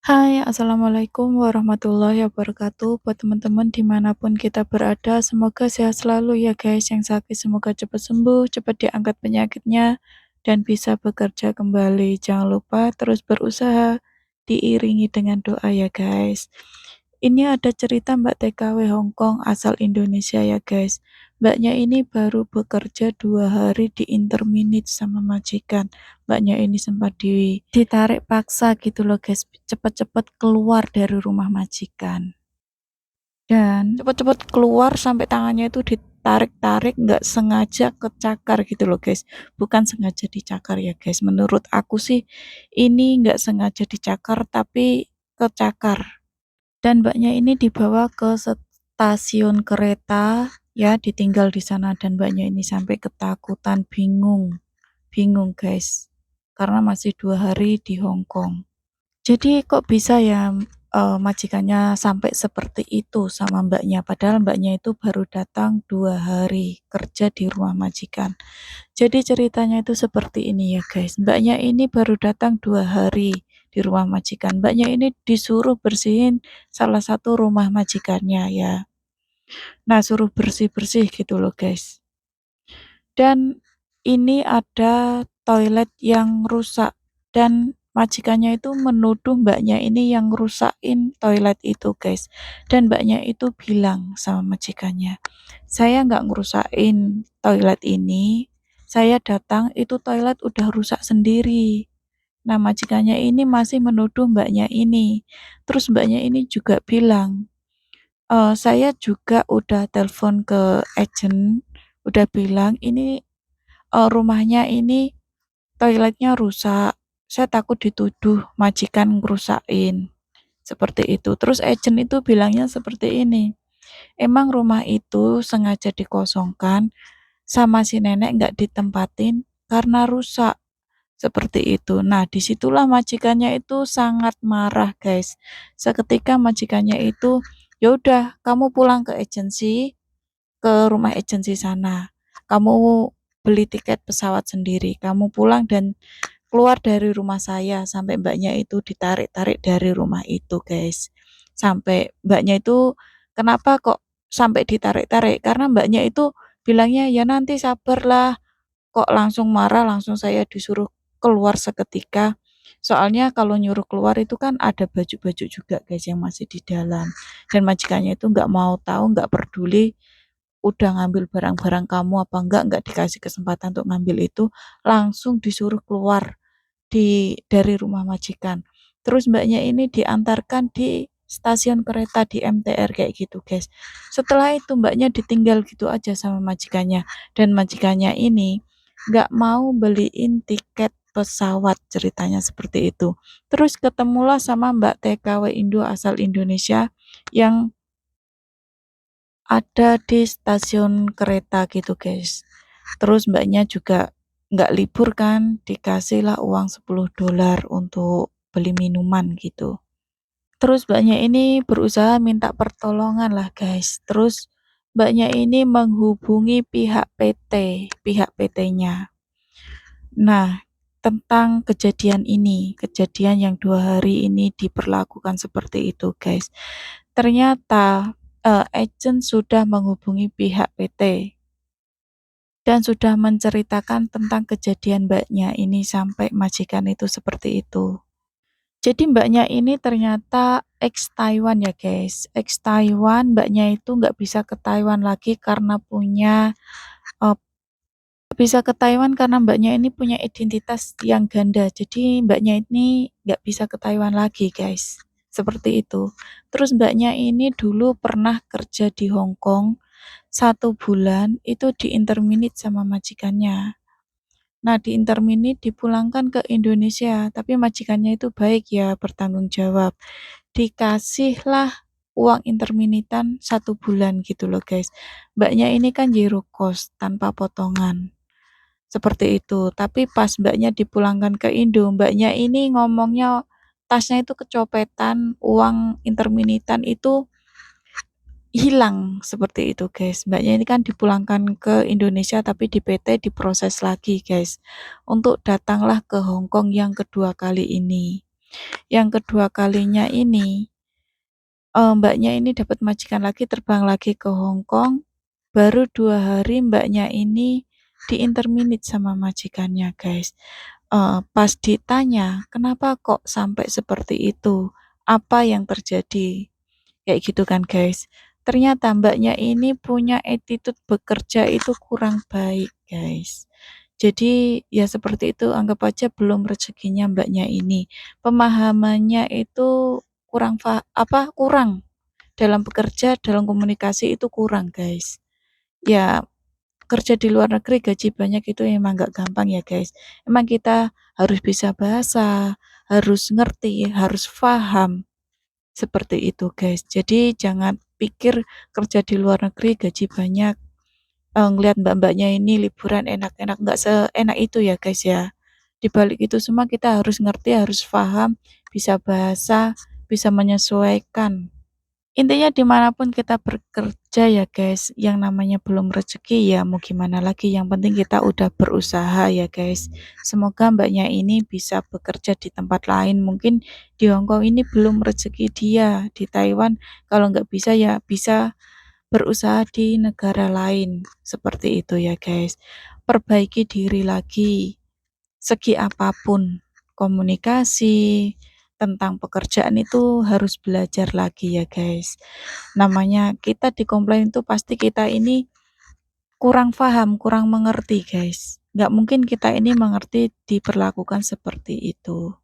Hai, Assalamualaikum warahmatullahi wabarakatuh. Buat teman-teman dimanapun kita berada, semoga sehat selalu ya guys. Yang sakit semoga cepat sembuh, cepat diangkat penyakitnya, dan bisa bekerja kembali. Jangan lupa terus berusaha, diiringi dengan doa ya guys. Ini ada cerita Mbak TKW Hongkong asal Indonesia ya guys. Mbaknya ini baru bekerja 2 hari di interminit sama majikan. Mbaknya ini sempat ditarik paksa gitu loh guys, cepet-cepet keluar dari rumah majikan. Dan cepet-cepet keluar sampai tangannya itu ditarik-tarik, nggak sengaja kecakar gitu loh guys. Bukan sengaja dicakar ya guys. Menurut aku sih ini nggak sengaja dicakar tapi kecakar. Dan Mbaknya ini dibawa ke stasiun kereta, ya ditinggal di sana dan Mbaknya ini sampai ketakutan, bingung, bingung guys, karena masih 2 hari di Hong Kong. Jadi kok bisa ya majikannya sampai seperti itu sama Mbaknya, padahal Mbaknya itu baru datang 2 hari kerja di rumah majikan. Jadi ceritanya itu seperti ini ya guys, Mbaknya ini baru datang 2 hari di rumah majikan. Mbaknya ini disuruh bersihin salah satu rumah majikannya ya. Nah, suruh bersih-bersih gitu loh guys. Dan ini ada toilet yang rusak dan majikannya itu menuduh Mbaknya ini yang ngerusakin toilet itu guys. Dan Mbaknya itu bilang sama majikannya, "Saya nggak ngerusakin toilet ini, saya datang itu toilet udah rusak sendiri." Nah, majikannya ini masih menuduh Mbaknya ini. Terus Mbaknya ini juga bilang, "Saya juga udah telepon ke agen, udah bilang ini rumahnya ini toiletnya rusak. Saya takut dituduh majikan ngerusakin." Seperti itu. Terus agen itu bilangnya seperti ini, "Emang rumah itu sengaja dikosongkan sama si nenek nggak ditempatin karena rusak." Seperti itu. Nah, disitulah majikannya itu sangat marah, guys. Seketika majikannya itu, "Ya udah, kamu pulang ke agensi, ke rumah agensi sana. Kamu beli tiket pesawat sendiri. Kamu pulang dan keluar dari rumah saya." Sampai Mbaknya itu ditarik-tarik dari rumah itu, guys. Sampai Mbaknya itu, kenapa kok sampai ditarik-tarik? Karena Mbaknya itu bilangnya, "Ya nanti sabarlah." Kok langsung marah, langsung saya disuruh keluar seketika. Soalnya kalau nyuruh keluar itu kan ada baju-baju juga guys yang masih di dalam. Dan majikannya itu nggak mau tahu, nggak peduli udah ngambil barang-barang kamu apa enggak dikasih kesempatan untuk ngambil itu, langsung disuruh keluar dari rumah majikan. Terus Mbaknya ini diantarkan di stasiun kereta di MTR kayak gitu guys. Setelah itu Mbaknya ditinggal gitu aja sama majikannya. Dan majikannya ini nggak mau beliin tiket pesawat, ceritanya seperti itu. Terus ketemulah sama Mbak TKW Indo asal Indonesia yang ada di stasiun kereta gitu guys. Terus Mbaknya juga nggak libur kan, dikasihlah uang $10 untuk beli minuman gitu. Terus Mbaknya ini berusaha minta pertolongan lah guys. Terus Mbaknya ini menghubungi pihak PT-nya. Nah, tentang kejadian ini, kejadian yang 2 hari ini diperlakukan seperti itu, guys. Ternyata agen sudah menghubungi pihak PT dan sudah menceritakan tentang kejadian Mbaknya ini sampai majikan itu seperti itu. Jadi Mbaknya ini ternyata ex Taiwan ya guys, ex Taiwan. Mbaknya itu nggak bisa ke Taiwan lagi karena eh, bisa ke Taiwan karena Mbaknya ini punya identitas yang ganda. Jadi Mbaknya ini nggak bisa ke Taiwan lagi, guys. Seperti itu. Terus Mbaknya ini dulu pernah kerja di Hong Kong 1 bulan itu di interminit sama majikannya. Nah, di interminit dipulangkan ke Indonesia, tapi majikannya itu baik ya, bertanggung jawab. Dikasihlah uang interminitan 1 bulan gitu loh, guys. Mbaknya ini kan zero cost, tanpa potongan. Seperti itu. Tapi pas Mbaknya dipulangkan ke Indo, Mbaknya ini ngomongnya tasnya itu kecopetan, uang interminitan itu hilang, seperti itu guys. Mbaknya ini kan dipulangkan ke Indonesia tapi di PT diproses lagi guys. Untuk datanglah ke Hong Kong yang kedua kali ini. Yang kedua kalinya ini, Mbaknya ini dapat majikan lagi, terbang lagi ke Hong Kong, baru 2 hari Mbaknya ini di-interminate sama majikannya, guys. Pas ditanya, "Kenapa kok sampai seperti itu? Apa yang terjadi?" Kayak gitu kan, guys. Ternyata Mbaknya ini punya attitude bekerja itu kurang baik, guys. Jadi, ya seperti itu, anggap aja belum rezekinya Mbaknya ini. Pemahamannya itu kurang dalam bekerja, dalam komunikasi itu kurang, guys. Ya, kerja di luar negeri gaji banyak itu emang nggak gampang ya, guys. Emang kita harus bisa bahasa, harus ngerti, harus paham, seperti itu, guys. Jadi jangan pikir kerja di luar negeri gaji banyak, ngelihat mbak-mbaknya ini liburan enak-enak, nggak seenak itu ya, guys, ya. Di balik itu semua kita harus ngerti, harus paham, bisa bahasa, bisa menyesuaikan. Intinya dimanapun kita bekerja ya guys, yang namanya belum rezeki ya mau gimana lagi, yang penting kita udah berusaha ya guys. Semoga Mbaknya ini bisa bekerja di tempat lain, mungkin di Hongkong ini belum rezeki dia, di Taiwan kalau nggak bisa ya bisa berusaha di negara lain, seperti itu ya guys. Perbaiki diri lagi, segi apapun, komunikasi, tentang pekerjaan itu harus belajar lagi ya guys. Namanya kita dikomplain tuh pasti kita ini kurang paham, kurang mengerti guys. Nggak mungkin kita ini mengerti diperlakukan seperti itu.